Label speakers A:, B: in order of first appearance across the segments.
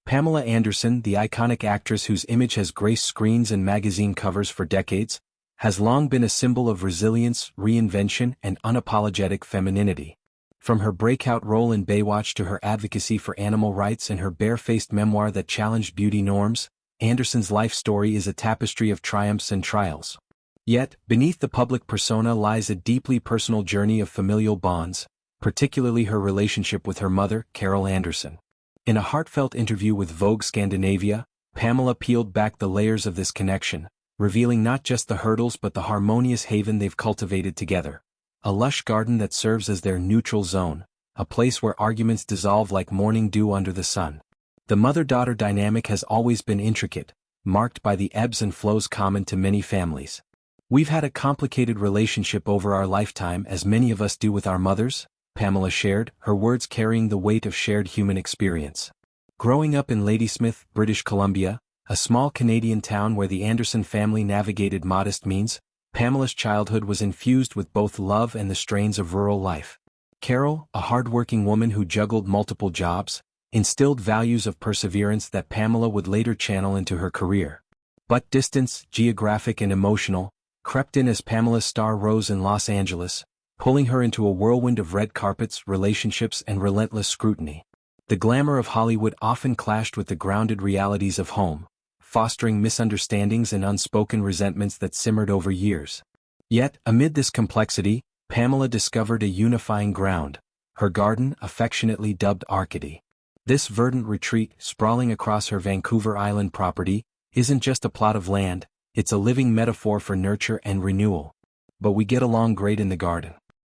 A: Pamela Anderson, the iconic actress whose image has graced screens and magazine covers for decades, has long been a symbol of resilience, reinvention, and unapologetic femininity. From her breakout role in Baywatch to her advocacy for animal rights and her barefaced memoir that challenged beauty norms, Anderson's life story is a tapestry of triumphs and trials. Yet, beneath the public persona lies a deeply personal journey of familial bonds, particularly her relationship with her mother, Carol Anderson. In a heartfelt interview with Vogue Scandinavia, Pamela peeled back the layers of this connection, revealing not just the hurdles but the harmonious haven they've cultivated together. A lush garden that serves as their neutral zone, a place where arguments dissolve like morning dew under the sun. The mother-daughter dynamic has always been intricate, marked by the ebbs and flows common to many families. We've had a complicated relationship over our lifetime, as many of us do with our mothers, Pamela shared, her words carrying the weight of shared human experience. Growing up in Ladysmith, British Columbia, a small Canadian town where the Anderson family navigated modest means, Pamela's childhood was infused with both love and the strains of rural life. Carol, a hard-working woman who juggled multiple jobs, instilled values of perseverance that Pamela would later channel into her career. But distance, geographic and emotional, crept in as Pamela's star rose in Los Angeles, pulling her into a whirlwind of red carpets, relationships, and relentless scrutiny. The glamour of Hollywood often clashed with the grounded realities of home, fostering misunderstandings and unspoken resentments that simmered over years. Yet, amid this complexity, Pamela discovered a unifying ground, her garden, affectionately dubbed Arcady. This verdant retreat, sprawling across her Vancouver Island property, isn't just a plot of land, it's a living metaphor for nurture and renewal. But we get along great in the garden.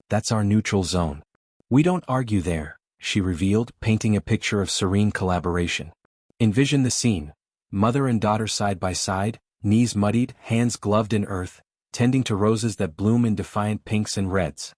A: That's our neutral zone. We don't argue there, she revealed, painting a picture of serene collaboration. Envision the scene. Mother and daughter side by side, knees muddied, hands gloved in earth, tending to roses that bloom in defiant pinks and reds.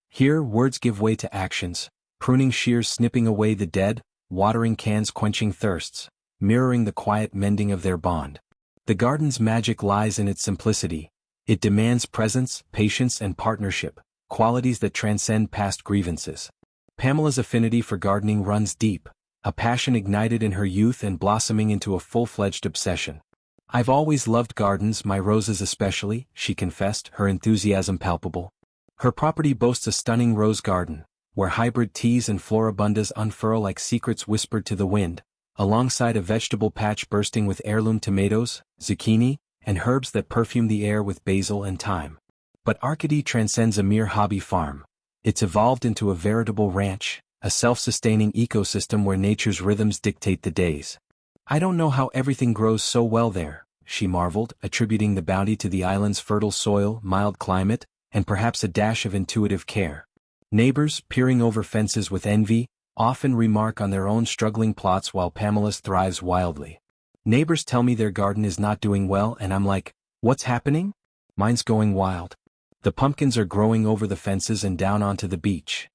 A: Here, words give way to actions, pruning shears snipping away the dead, watering cans quenching thirsts, mirroring the quiet mending of their bond. The garden's magic lies in its simplicity. It demands presence, patience, and partnership, qualities that transcend past grievances. Pamela's affinity for gardening runs deep, a passion ignited in her youth and blossoming into a full-fledged obsession. I've always loved gardens, my roses especially, she confessed, her enthusiasm palpable. Her property boasts a stunning rose garden, where hybrid teas and floribundas unfurl like secrets whispered to the wind, alongside a vegetable patch bursting with heirloom tomatoes, zucchini, and herbs that perfume the air with basil and thyme. But Arcady transcends a mere hobby farm. It's evolved into a veritable ranch, a self-sustaining ecosystem where nature's rhythms dictate the days. I don't know how everything grows so well there, she marveled, attributing the bounty to the island's fertile soil, mild climate, and perhaps a dash of intuitive care. Neighbors, peering over fences with envy, often remark on their own struggling plots while Pamela's thrives wildly. Neighbors tell me their garden is not doing well and I'm like, what's happening? Mine's going wild. The pumpkins are growing over the fences and down onto the beach.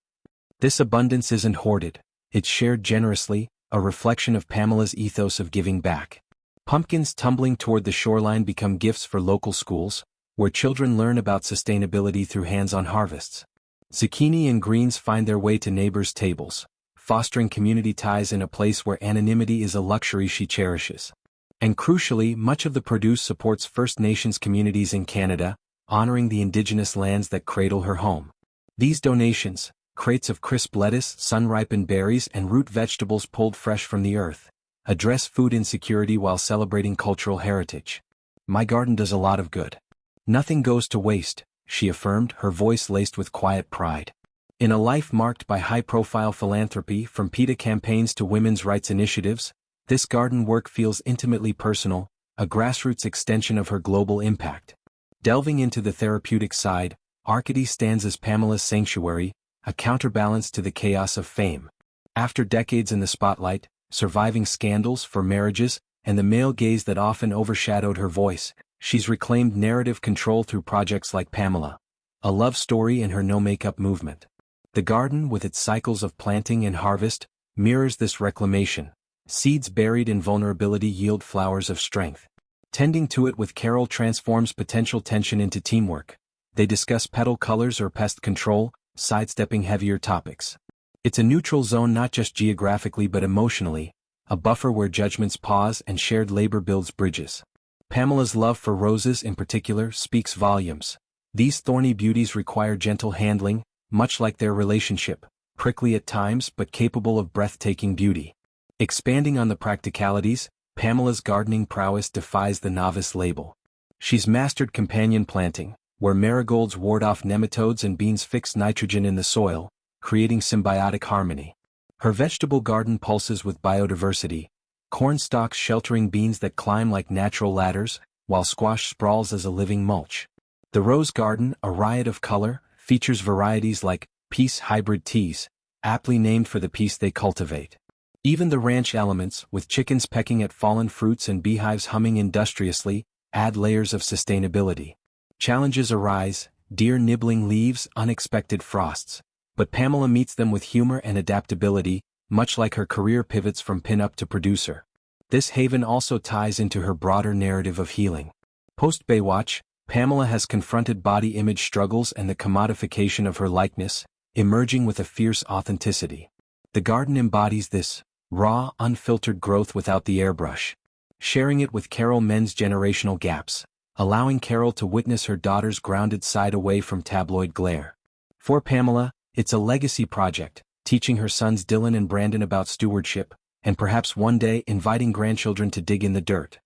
A: This abundance isn't hoarded, it's shared generously, a reflection of Pamela's ethos of giving back. Pumpkins tumbling toward the shoreline become gifts for local schools, where children learn about sustainability through hands-on harvests. Zucchini and greens find their way to neighbors' tables, fostering community ties in a place where anonymity is a luxury she cherishes. And crucially, much of the produce supports First Nations communities in Canada, honoring the indigenous lands that cradle her home. These donations, crates of crisp lettuce, sun-ripened berries, and root vegetables pulled fresh from the earth, address food insecurity while celebrating cultural heritage. My garden does a lot of good. Nothing goes to waste, she affirmed, her voice laced with quiet pride. In a life marked by high-profile philanthropy, from PETA campaigns to women's rights initiatives, this garden work feels intimately personal, a grassroots extension of her global impact. Delving into the therapeutic side, Arcady stands as Pamela's sanctuary, a counterbalance to the chaos of fame. After decades in the spotlight, surviving scandals for marriages, and the male gaze that often overshadowed her voice, she's reclaimed narrative control through projects like Pamela, a love story in her no-makeup movement. The garden, with its cycles of planting and harvest, mirrors this reclamation. Seeds buried in vulnerability yield flowers of strength. Tending to it with Carol transforms potential tension into teamwork. They discuss petal colors or pest control, sidestepping heavier topics. It's a neutral zone not just geographically but emotionally, a buffer where judgments pause and shared labor builds bridges. Pamela's love for roses in particular speaks volumes. These thorny beauties require gentle handling, much like their relationship, prickly at times but capable of breathtaking beauty. Expanding on the practicalities, Pamela's gardening prowess defies the novice label. She's mastered companion planting, where marigolds ward off nematodes and beans fix nitrogen in the soil, creating symbiotic harmony. Her vegetable garden pulses with biodiversity, corn stalks sheltering beans that climb like natural ladders, while squash sprawls as a living mulch. The rose garden, a riot of color, features varieties like peace hybrid teas, aptly named for the peace they cultivate. Even the ranch elements, with chickens pecking at fallen fruits and beehives humming industriously, add layers of sustainability. Challenges arise, deer nibbling leaves, unexpected frosts. But Pamela meets them with humor and adaptability, much like her career pivots from pin-up to producer. This haven also ties into her broader narrative of healing. Post-Baywatch, Pamela has confronted body image struggles and the commodification of her likeness, emerging with a fierce authenticity. The garden embodies this raw, unfiltered growth without the airbrush. Sharing it with Carol mends generational gaps, allowing Carol to witness her daughter's grounded side away from tabloid glare. For Pamela, it's a legacy project, teaching her sons Dylan and Brandon about stewardship, and perhaps one day inviting grandchildren to dig in the dirt.